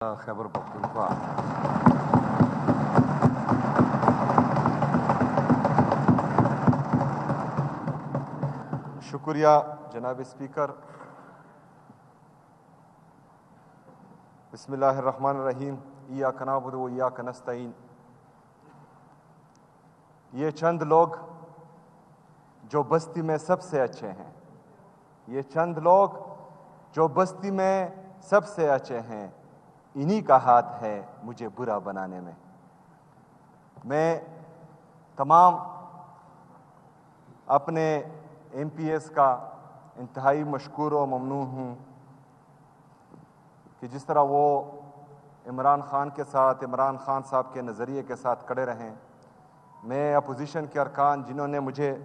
خیبر پختونخوا شکریہ جناب اسپیکر. بسم اللہ الرحمن الرحیم. ایاک نعبد و ایاک نستعین. یہ چند لوگ جو بستی میں سب سے اچھے ہیں، یہ چند لوگ جو بستی میں سب سے اچھے ہیں، انہی کا ہاتھ ہے مجھے برا بنانے میں. میں تمام اپنے ایم پی ایس کا انتہائی مشکور و ممنون ہوں کہ جس طرح وہ عمران خان کے ساتھ، عمران خان صاحب کے نظریے کے ساتھ کھڑے رہیں. میں اپوزیشن کے ارکان جنہوں نے مجھے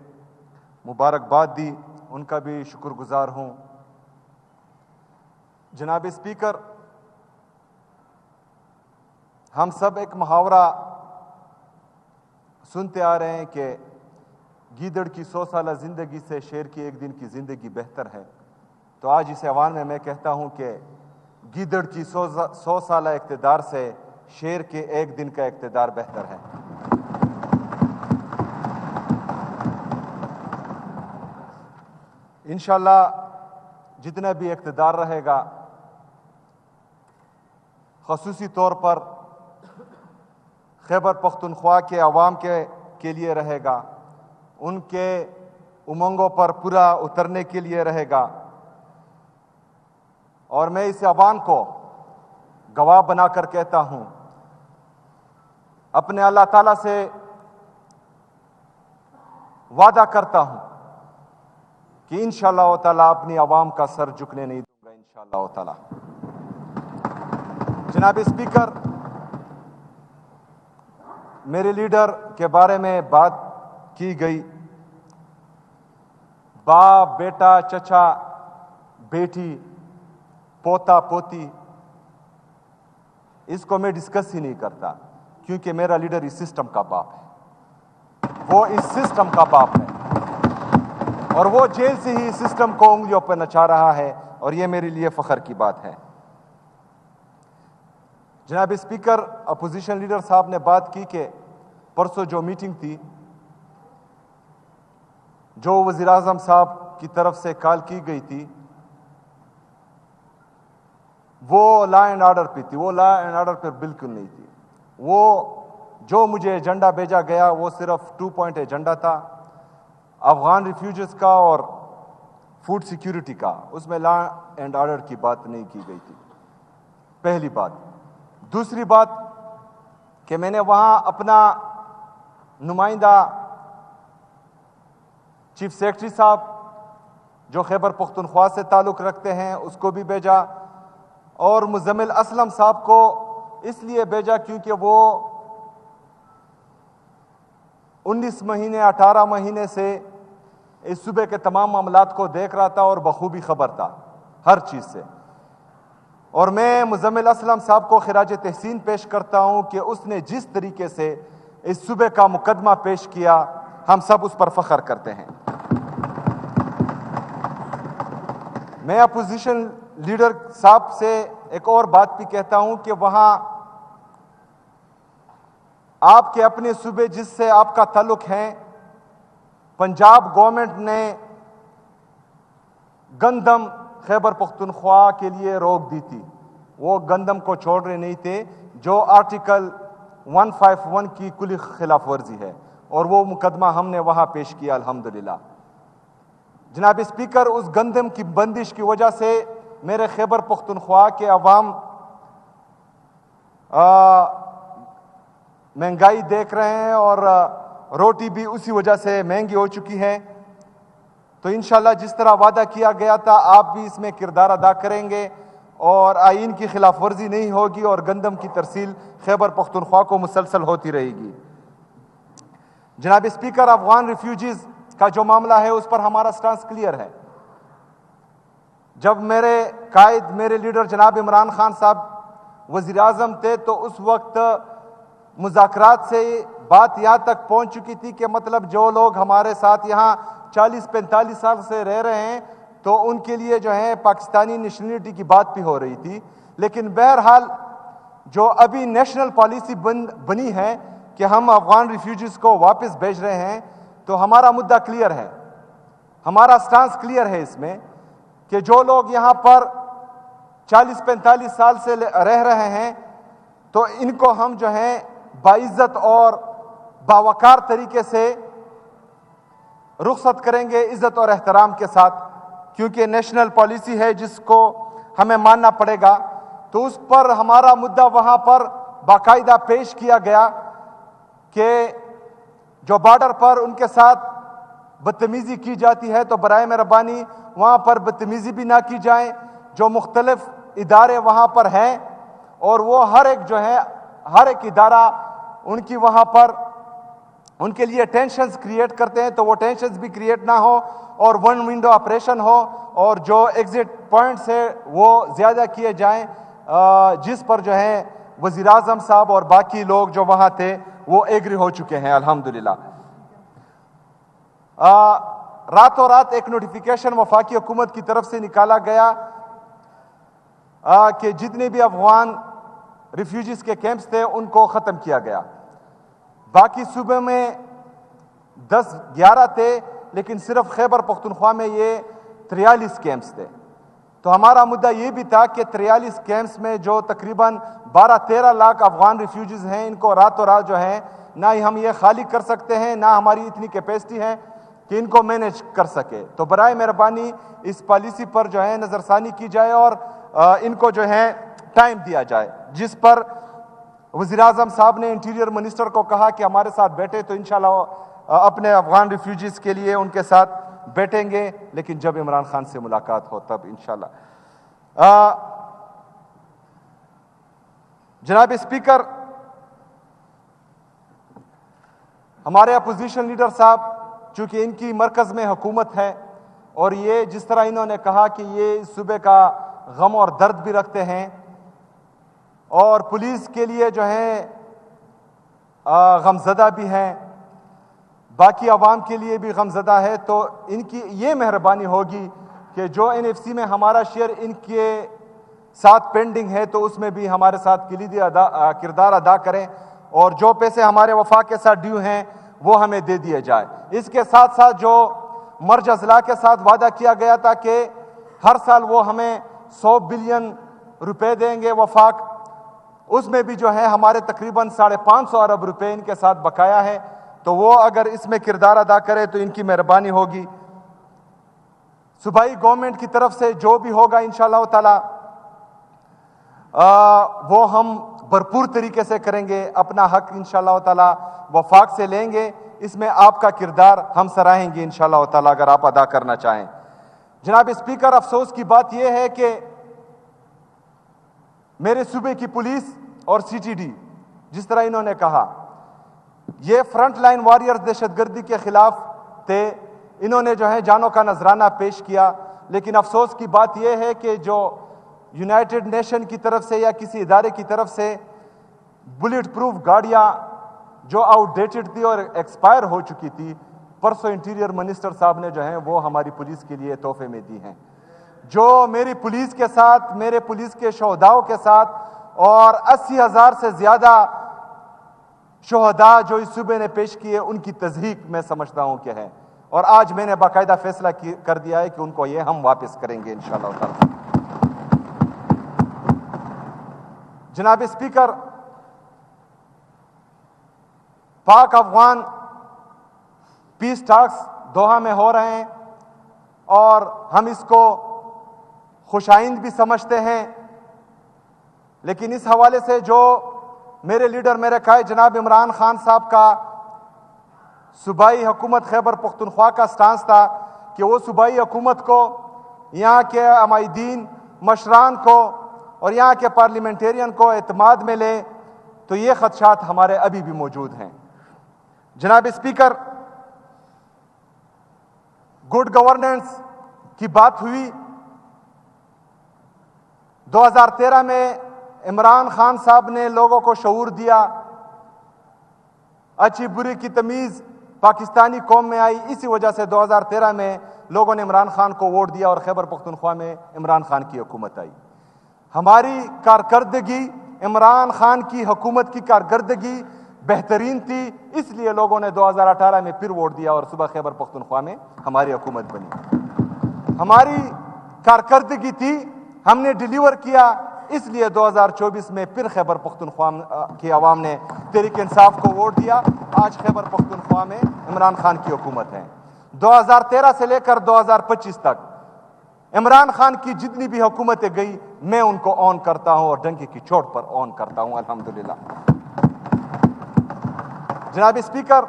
مبارکباد دی ان کا بھی شکر گزار ہوں. جناب اسپیکر، ہم سب ایک محاورہ سنتے آ رہے ہیں کہ گیدڑ کی 100 سالہ زندگی سے شیر کی ایک دن کی زندگی بہتر ہے. تو آج اس ایوان میں کہتا ہوں کہ گیدڑ کی 100 سالہ اقتدار سے شیر کے ایک دن کا اقتدار بہتر ہے. انشاءاللہ جتنا بھی اقتدار رہے گا، خصوصی طور پر خیبر پختونخوا کے عوام کے لیے رہے گا، ان کے امنگوں پر پورا اترنے کے لیے رہے گا. اور میں اس عوام کو گواہ بنا کر کہتا ہوں، اپنے اللہ تعالیٰ سے وعدہ کرتا ہوں کہ انشاءاللہ تعالیٰ اپنی عوام کا سر جھکنے نہیں دوں گا انشاءاللہ تعالیٰ. جناب اسپیکر، میرے لیڈر کے بارے میں بات کی گئی. باپ، بیٹا، چچا، بیٹی، پوتا، پوتی، اس کو میں ڈسکس ہی نہیں کرتا، کیونکہ میرا لیڈر اس سسٹم کا باپ ہے. وہ اس سسٹم کا باپ ہے اور وہ جیل سے ہی سسٹم کو انگلیوں پہ نچا رہا ہے، اور یہ میرے لیے فخر کی بات ہے. جناب اسپیکر، اپوزیشن لیڈر صاحب نے بات کی کہ پرسوں جو میٹنگ تھی، جو وزیر اعظم صاحب کی طرف سے کال کی گئی تھی، وہ لا اینڈ آرڈر پہ تھی. وہ لا اینڈ آرڈر پہ بالکل نہیں تھی. وہ جو مجھے ایجنڈا بھیجا گیا وہ صرف 2 پوائنٹ ایجنڈا تھا، افغان ریفیوجیز کا اور فوڈ سیکیورٹی کا. اس میں لا اینڈ آرڈر کی بات نہیں کی گئی تھی. پہلی بات. دوسری بات کہ میں نے وہاں اپنا نمائندہ چیف سیکرٹری صاحب جو خیبر پختونخوا سے تعلق رکھتے ہیں اس کو بھی بھیجا، اور مزمل اسلم صاحب کو اس لیے بھیجا کیونکہ وہ 19 مہینے 18 مہینے سے اس صوبے کے تمام معاملات کو دیکھ رہا تھا اور بخوبی خبر تھا ہر چیز سے. اور میں مزمل اسلم صاحب کو خراج تحسین پیش کرتا ہوں کہ اس نے جس طریقے سے اس صوبے کا مقدمہ پیش کیا، ہم سب اس پر فخر کرتے ہیں. میں اپوزیشن لیڈر صاحب سے ایک اور بات بھی کہتا ہوں کہ وہاں آپ کے اپنے صوبے جس سے آپ کا تعلق ہے، پنجاب گورنمنٹ نے گندم خیبر پختونخوا کے لیے روک دی تھی. وہ گندم کو چھوڑ رہے نہیں تھے، جو آرٹیکل 151 کی کلی خلاف ورزی ہے، اور وہ مقدمہ ہم نے وہاں پیش کیا الحمدللہ. جناب اسپیکر، اس گندم کی بندش کی وجہ سے میرے خیبر پختونخوا کے عوام مہنگائی دیکھ رہے ہیں، اور روٹی بھی اسی وجہ سے مہنگی ہو چکی ہے. تو انشاءاللہ جس طرح وعدہ کیا گیا تھا آپ بھی اس میں کردار ادا کریں گے، اور آئین کی خلاف ورزی نہیں ہوگی، اور گندم کی ترسیل خیبر پختونخوا کو مسلسل ہوتی رہے گی. جناب اسپیکر، افغان ریفیوجیز کا جو معاملہ ہے اس پر ہمارا سٹانس کلیئر ہے. جب میرے قائد، میرے لیڈر جناب عمران خان صاحب وزیر اعظم تھے تو اس وقت مذاکرات سے بات یہاں تک پہنچ چکی تھی کہ مطلب جو لوگ ہمارے ساتھ یہاں 40-45 سال سے رہ رہے ہیں تو ان کے لیے جو ہے پاکستانی نیشنلٹی کی بات بھی ہو رہی تھی. لیکن بہرحال جو ابھی نیشنل پالیسی بنی ہے کہ ہم افغان ریفیوجیز کو واپس بھیج رہے ہیں، تو ہمارا مدعا کلیئر ہے، ہمارا سٹانس کلیئر ہے اس میں کہ جو لوگ یہاں پر 40-45 سال سے رہ رہے ہیں تو ان کو ہم جو ہیں باعزت اور باوقار طریقے سے رخصت کریں گے، عزت اور احترام کے ساتھ، کیونکہ نیشنل پالیسی ہے جس کو ہمیں ماننا پڑے گا۔ تو اس پر ہمارا مدعا وہاں پر باقاعدہ پیش کیا گیا کہ جو بارڈر پر ان کے ساتھ بدتمیزی کی جاتی ہے تو برائے مہربانی وہاں پر بدتمیزی بھی نہ کی جائیں۔ جو مختلف ادارے وہاں پر ہیں اور وہ ہر ایک ادارہ ان کی وہاں پر ان کے لیے ٹینشنز کریٹ کرتے ہیں، تو وہ ٹینشنز بھی کریٹ نہ ہو اور ون ونڈو آپریشن ہو اور جو ایگزٹ پوائنٹس ہے وہ زیادہ کیے جائیں، جس پر جو ہے وزیر اعظم صاحب اور باقی لوگ جو وہاں تھے وہ ایگری ہو چکے ہیں الحمدللہ۔ راتوں رات ایک نوٹیفیکیشن وفاقی حکومت کی طرف سے نکالا گیا کہ جتنے بھی افغان ریفیوجیز کے کیمپس تھے ان کو ختم کیا گیا۔ باقی صوبے میں 10-11 تھے، لیکن صرف خیبر پختونخوا میں یہ 43 کیمپس تھے۔ تو ہمارا مدعا یہ بھی تھا کہ 43 کیمپس میں جو تقریباً 12-13 لاکھ افغان ریفیوجیز ہیں، ان کو راتوں رات جو ہے نہ ہی ہم یہ خالی کر سکتے ہیں، نہ ہماری اتنی کیپیسٹی ہے کہ ان کو مینیج کر سکے۔ تو برائے مہربانی اس پالیسی پر جو ہے نظر ثانی کی جائے اور ان کو جو ہے ٹائم دیا جائے، جس پر وزیر اعظم صاحب نے انٹیریئر منسٹر کو کہا کہ ہمارے ساتھ بیٹھے، تو انشاءاللہ اپنے افغان ریفیوجیز کے لیے ان کے ساتھ بیٹھیں گے، لیکن جب عمران خان سے ملاقات ہو تب انشاءاللہ۔ جناب اسپیکر، ہمارے اپوزیشن لیڈر صاحب چونکہ ان کی مرکز میں حکومت ہے اور یہ جس طرح انہوں نے کہا کہ یہ اس صوبے کا غم اور درد بھی رکھتے ہیں اور پولیس کے لیے جو ہے غمزدہ بھی ہیں، باقی عوام کے لیے بھی غمزدہ ہے، تو ان کی یہ مہربانی ہوگی کہ جو NFC میں ہمارا شیئر ان کے ساتھ پینڈنگ ہے تو اس میں بھی ہمارے ساتھ کلیدی کردار ادا کریں اور جو پیسے ہمارے وفاق کے ساتھ ڈیو ہیں وہ ہمیں دے دیے جائے۔ اس کے ساتھ ساتھ جو مرج اضلاع کے ساتھ وعدہ کیا گیا تھا کہ ہر سال وہ ہمیں 100 بلین روپے دیں گے وفاق، اس میں بھی جو ہے ہمارے تقریباً 550 ارب روپے ان کے ساتھ بقایا ہے، تو وہ اگر اس میں کردار ادا کرے تو ان کی مہربانی ہوگی۔ صوبائی گورنمنٹ کی طرف سے جو بھی ہوگا انشاءاللہ تعالی وہ ہم بھرپور طریقے سے کریں گے، اپنا حق انشاءاللہ تعالی وفاق سے لیں گے، اس میں آپ کا کردار ہم سراہیں گے انشاءاللہ تعالی اگر آپ ادا کرنا چاہیں۔ جناب اسپیکر، افسوس کی بات یہ ہے کہ میرے صوبے کی پولیس اور CTD جس طرح انہوں نے کہا یہ فرنٹ لائن واریئرز دہشت گردی کے خلاف تھے، انہوں نے جو ہے جانوں کا نذرانہ پیش کیا، لیکن افسوس کی بات یہ ہے کہ جو یونائٹڈ نیشن کی طرف سے یا کسی ادارے کی طرف سے بلٹ پروف گاڑیاں جو آؤٹ ڈیٹڈ تھی اور ایکسپائر ہو چکی تھی، پرسوں انٹیریئر منسٹر صاحب نے جو ہیں وہ ہماری پولیس کے لیے تحفے میں دی ہیں۔ جو میری پولیس کے ساتھ، میرے پولیس کے شہداؤں کے ساتھ اور 80,000 سے زیادہ شہداء جو اس صوبے نے پیش کیے ان کی تصدیق میں سمجھتا ہوں کہ ہے، اور آج میں نے باقاعدہ فیصلہ کر دیا ہے کہ ان کو یہ ہم واپس کریں گے انشاءاللہ تعالی۔ جناب اسپیکر، پاک افغان پیس ٹاکس دوحہ میں ہو رہے ہیں اور ہم اس کو خوش آئند بھی سمجھتے ہیں، لیکن اس حوالے سے جو میرے لیڈر میرے قائد جناب عمران خان صاحب کا صوبائی حکومت خیبر پختونخوا کا سٹانس تھا کہ وہ صوبائی حکومت کو، یہاں کے عمائدین مشران کو اور یہاں کے پارلیمنٹیرین کو اعتماد میں لے، تو یہ خدشات ہمارے ابھی بھی موجود ہیں۔ جناب اسپیکر، گڈ گورننس کی بات ہوئی، 2013 میں عمران خان صاحب نے لوگوں کو شعور دیا، اچھی بری کی تمیز پاکستانی قوم میں آئی، اسی وجہ سے 2013 میں لوگوں نے عمران خان کو ووٹ دیا اور خیبر پختونخوا میں عمران خان کی حکومت آئی۔ ہماری کارکردگی عمران خان کی حکومت کی کارکردگی بہترین تھی، اس لیے لوگوں نے 2018 میں پھر ووٹ دیا اور صبح خیبر پختونخوا میں ہماری حکومت بنی۔ ہماری کارکردگی تھی، ہم نے ڈیلیور کیا، اس لیے 2024 میں پھر خیبر پختونخوا کی عوام نے تحریک انصاف کو ووٹ دیا۔ آج خیبر پختونخوا میں عمران خان کی حکومت ہے۔ 2013 سے لے کر 2025 تک عمران خان کی جتنی بھی حکومتیں گئی میں ان کو آن کرتا ہوں اور ڈنکی کی چوٹ پر آن کرتا ہوں، الحمدللہ۔ جناب اسپیکر،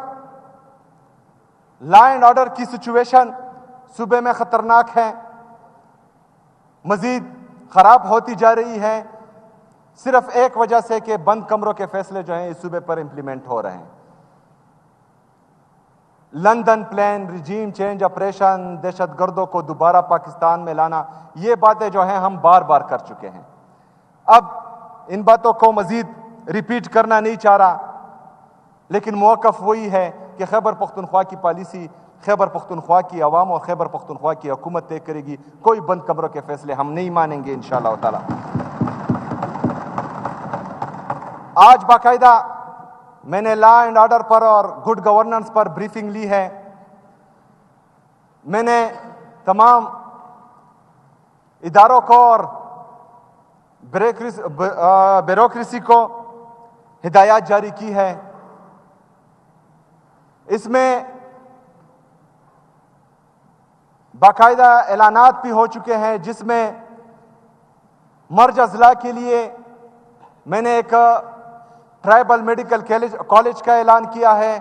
لا اینڈ آرڈر کی سچویشن صوبے میں خطرناک ہے، مزید خراب ہوتی جا رہی ہے، صرف ایک وجہ سے کہ بند کمروں کے فیصلے جو ہیں اس صوبے پر امپلیمنٹ ہو رہے ہیں۔ London plan, regime change operation, دہشت گردوں کو دوبارہ پاکستان میں لانا، یہ باتیں جو ہیں ہم بار بار کر چکے ہیں۔ اب ان باتوں کو مزید ریپیٹ کرنا نہیں چاہ رہا، لیکن موقف وہی ہے کہ خیبر پختونخوا کی پالیسی خیبر پختونخوا کی عوام اور خیبر پختونخوا کی حکومت طے کرے گی۔ کوئی بند کمروں کے فیصلے ہم نہیں مانیں گے انشاءاللہ تعالی۔ آج باقاعدہ میں نے لا اینڈ آرڈر پر اور گڈ گورننس پر بریفنگ لی ہے۔ میں نے تمام اداروں کو اور بیوروکریسی کو ہدایات جاری کی ہے۔ اس میں باقاعدہ اعلانات بھی ہو چکے ہیں، جس میں مرج اضلاع کے لیے میں نے ایک ٹرائبل میڈیکل کالج کا اعلان کیا ہے،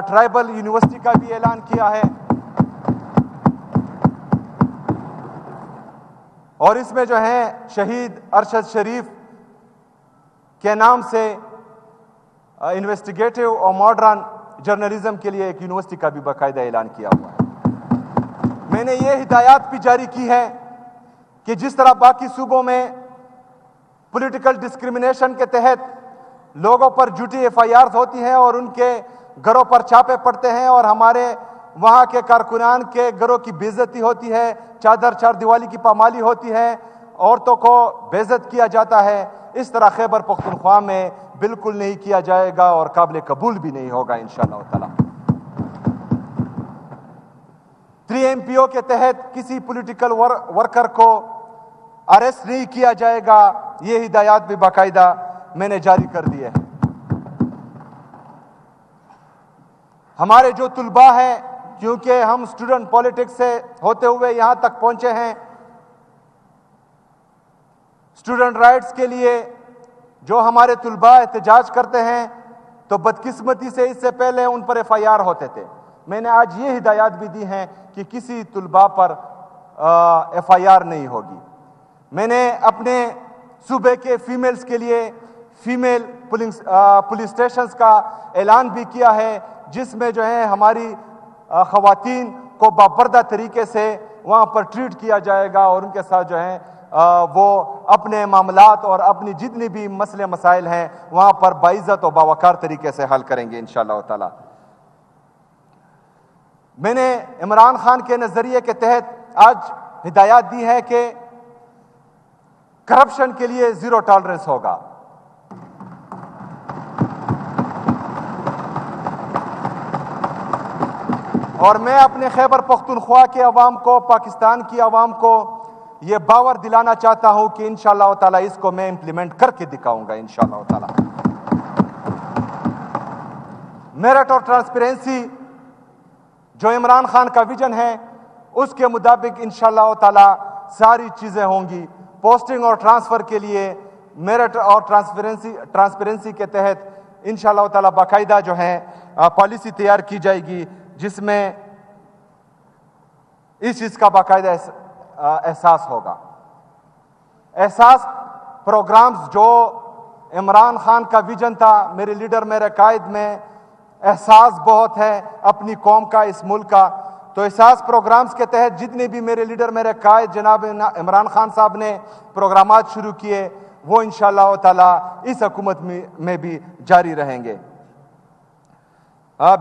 ٹرائبل یونیورسٹی کا بھی اعلان کیا ہے، اور اس میں جو ہے شہید ارشد شریف کے نام سے انویسٹیگیٹو اور ماڈرن جرنلزم کے لیے ایک یونیورسٹی کا بھی باقاعدہ اعلان کیا ہوا ہے۔ میں نے یہ ہدایات بھی جاری کی ہے کہ جس طرح باقی صوبوں میں پولیٹیکل ڈسکریمنیشن کے تحت لوگوں پر جھوٹی ایف آئی آرز ہوتی ہیں اور ان کے گھروں پر چھاپے پڑتے ہیں اور ہمارے وہاں کے کارکنان کے گھروں کی بے عزتی ہوتی ہے، چادر چار دیوالی کی پامالی ہوتی ہے، عورتوں کو بے عزت کیا جاتا ہے، اس طرح خیبر پختونخوا میں بالکل نہیں کیا جائے گا اور قابل قبول بھی نہیں ہوگا انشاءاللہ تعالی۔ 3MPO کے تحت کسی پولیٹیکل ورکر کو اریسٹ نہیں کیا جائے گا، یہ ہدایات بھی باقاعدہ میں نے جاری کر دیے ہیں۔ ہمارے جو طلباء ہیں، کیونکہ ہم اسٹوڈنٹ پالیٹکس سے ہوتے ہوئے یہاں تک پہنچے ہیں، اسٹوڈنٹ رائٹس کے لیے جو ہمارے طلباء احتجاج کرتے ہیں تو بدقسمتی سے اس سے پہلے ان پر ایف آئی آر ہوتے تھے۔ میں نے آج یہ ہدایات بھی دی ہیں کہ کسی طلباء پر ایف آئی آر نہیں ہوگی۔ میں نے اپنے صوبے کے فیمیلز کے لیے فیمیل پولیس اسٹیشنز کا اعلان بھی کیا ہے، جس میں جو ہے ہماری خواتین کو باپردہ طریقے سے وہاں پر ٹریٹ کیا جائے گا اور ان کے ساتھ جو ہے وہ اپنے معاملات اور اپنی جتنی بھی مسئلے مسائل ہیں وہاں پر باعزت اور باوقار طریقے سے حل کریں گے انشاءاللہ تعالی۔ میں نے عمران خان کے نظریے کے تحت آج ہدایات دی ہے کہ کرپشن کے لیے زیرو ٹالرنس ہوگا۔ اور میں اپنے خیبر پختونخوا کے عوام کو، پاکستان کی عوام کو یہ باور دلانا چاہتا ہوں کہ انشاءاللہ تعالی اس کو میں امپلیمنٹ کر کے دکھاؤں گا انشاءاللہ تعالی۔ میرٹ اور ٹرانسپیرنسی جو عمران خان کا ویژن ہے اس کے مطابق انشاءاللہ تعالی ساری چیزیں ہوں گی۔ پوسٹنگ اور ٹرانسفر کے لیے میرٹ اور ٹرانسپیرنسی کے تحت انشاءاللہ تعالی باقاعدہ جو ہے پالیسی تیار کی جائے گی، جس میں اس چیز کا باقاعدہ احساس ہوگا۔ احساس پروگرامز جو عمران خان کا ویژن تھا، میرے لیڈر میرے قائد میں احساس بہت ہے اپنی قوم کا، اس ملک کا، تو احساس پروگرامز کے تحت جتنے بھی میرے لیڈر میرے قائد جناب عمران خان صاحب نے پروگرامات شروع کیے وہ انشاءاللہ تعالی اس حکومت میں بھی جاری رہیں گے۔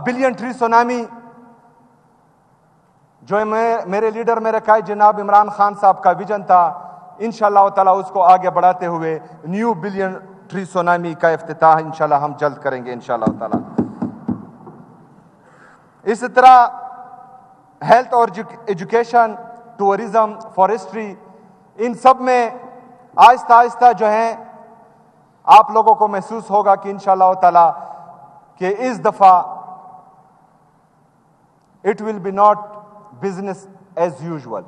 بلین ٹری سونامی جو میرے لیڈر میرے قائد جناب عمران خان صاحب کا ویژن تھا، انشاءاللہ تعالیٰ اس کو آگے بڑھاتے ہوئے نیو بلین ٹری سونامی کا افتتاح انشاءاللہ ہم جلد کریں گے انشاءاللہ تعالیٰ. اسی طرح ہیلتھ اور ایجوکیشن، ٹورزم، فارسٹری، ان سب میں آہستہ آہستہ جو ہیں آپ لوگوں کو محسوس ہوگا کہ انشاءاللہ تعالیٰ کہ اس دفعہ it will be not business as usual.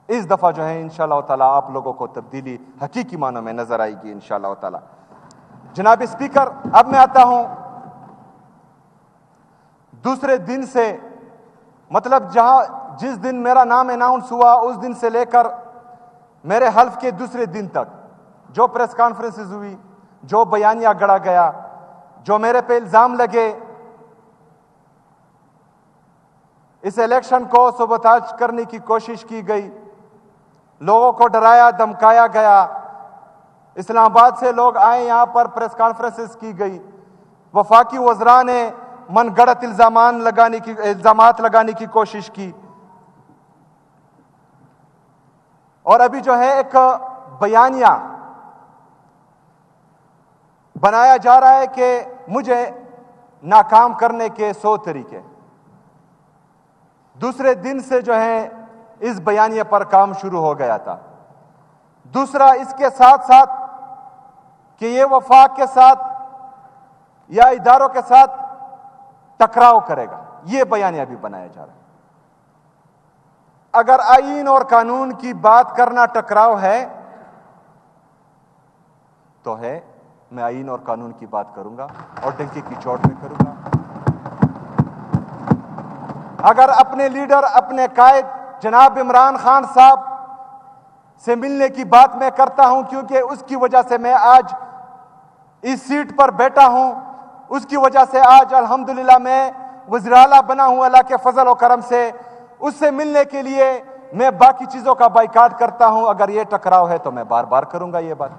اس دفعہ جو ہے انشاءاللہ تعالیٰ آپ لوگوں کو تبدیلی حقیقی معنوں میں نظر آئے گی انشاءاللہ تعالیٰ. جناب اسپیکر، اب میں آتا ہوں دوسرے دن سے، مطلب جس دن میرا نام اناؤنس ہوا اس دن سے لے کر میرے حلف کے دوسرے دن تک جو پریس کانفرنسز ہوئی، جو بیانیہ گڑا گیا، جو میرے پہ الزام لگے، اس الیکشن کو سبوتاج کرنے کی کوشش کی گئی، لوگوں کو ڈرایا دھمکایا گیا، اسلام آباد سے لوگ آئے یہاں پر پریس کانفرنسز کی گئی، وفاقی وزراء نے من گڑت الزامات لگانے کی کوشش کی، اور ابھی جو ہے ایک بیانیہ بنایا جا رہا ہے کہ مجھے ناکام کرنے کے 100 طریقے. دوسرے دن سے جو ہے اس بیانیے پر کام شروع ہو گیا تھا. دوسرا، اس کے ساتھ ساتھ کہ یہ وفاق کے ساتھ یا اداروں کے ساتھ ٹکراؤ کرے گا، یہ بیانیہ بھی بنایا جا رہا ہے. اگر آئین اور قانون کی بات کرنا ٹکراؤ ہے تو ہے، میں آئین اور قانون کی بات کروں گا اور ڈنکی کی چوٹ میں کروں گا. اگر اپنے لیڈر، اپنے قائد جناب عمران خان صاحب سے ملنے کی بات میں کرتا ہوں، کیونکہ اس کی وجہ سے میں آج اس سیٹ پر بیٹھا ہوں، اس کی وجہ سے آج الحمدللہ میں وزیر اعلیٰ بنا ہوں اللہ کے فضل و کرم سے. اس سے ملنے کے لیے میں باقی چیزوں کا بائیکاٹ کرتا ہوں. اگر یہ ٹکراؤ ہے تو میں بار بار کروں گا یہ بات.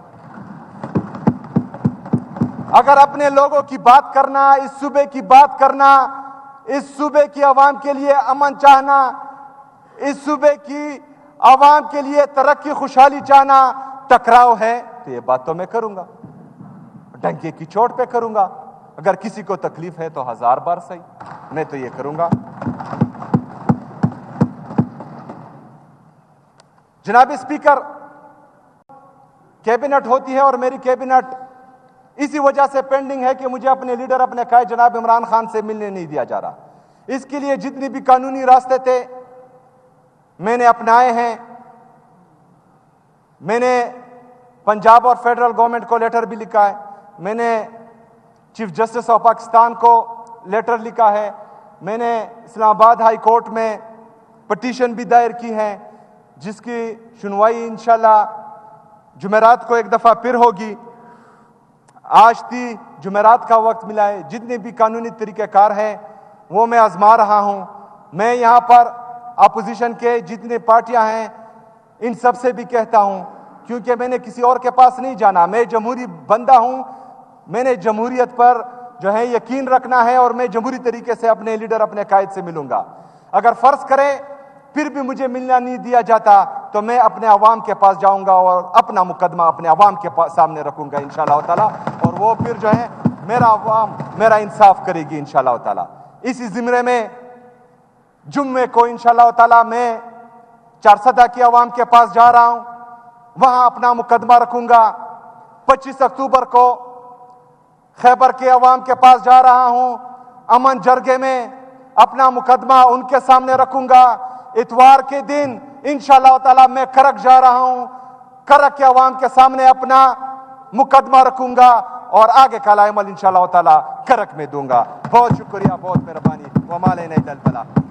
اگر اپنے لوگوں کی بات کرنا، اس صوبے کی بات کرنا، اس صوبے کی عوام کے لیے امن چاہنا، اس صوبے کی عوام کے لیے ترقی خوشحالی چاہنا ٹکراؤ ہے تو یہ بات تو میں کروں گا، ڈنکے کی چوٹ پہ کروں گا. اگر کسی کو تکلیف ہے تو 1000 بار صحیح، میں تو یہ کروں گا. جناب اسپیکر، کیبنٹ ہوتی ہے اور میری کیبنٹ اسی وجہ سے پینڈنگ ہے کہ مجھے اپنے لیڈر، اپنے قائد جناب عمران خان سے ملنے نہیں دیا جا رہا. اس کے لیے جتنی بھی قانونی راستے تھے میں نے اپنائے ہیں. میں نے پنجاب اور فیڈرل گورنمنٹ کو لیٹر بھی لکھا ہے، میں نے چیف جسٹس آف پاکستان کو لیٹر لکھا ہے، میں نے اسلام آباد ہائی کورٹ میں پٹیشن بھی دائر کی ہے جس کی سنوائی انشاءاللہ جمعرات کو ایک دفعہ پھر ہوگی. آج تھی جمعرات کا وقت ملا ہے. جتنے بھی قانونی طریقہ کار ہیں وہ میں آزما رہا ہوں. میں یہاں پر اپوزیشن کے جتنے پارٹیاں ہیں ان سب سے بھی کہتا ہوں، کیونکہ میں نے کسی اور کے پاس نہیں جانا، میں جمہوری بندہ ہوں، میں نے جمہوریت پر جو ہے یقین رکھنا ہے اور میں جمہوری طریقے سے اپنے لیڈر، اپنے قائد سے ملوں گا. اگر فرض کریں پھر بھی مجھے ملنا نہیں دیا جاتا تو میں اپنے عوام کے پاس جاؤں گا اور اپنا مقدمہ اپنے عوام کے سامنے رکھوں گا انشاءاللہ تعالیٰ، اور وہ پھر جو ہے میرا عوام میرا انصاف کرے گی انشاءاللہ تعالیٰ. اسی زمرے میں جمعے کو انشاءاللہ تعالیٰ میں چارسدہ کی عوام کے پاس جا رہا ہوں، وہاں اپنا مقدمہ رکھوں گا. 25 اکتوبر کو خیبر کے عوام کے پاس جا رہا ہوں، امن جرگے میں اپنا مقدمہ ان کے سامنے رکھوں گا. اتوار کے دن انشاءاللہ تعالیٰ میں کرک جا رہا ہوں، کرک کے عوام کے سامنے اپنا مقدمہ رکھوں گا اور آگے کا عمل انشاءاللہ تعالیٰ کرک میں دوں گا. بہت شکریہ، بہت مہربانی. وما علینا الا البلاغ.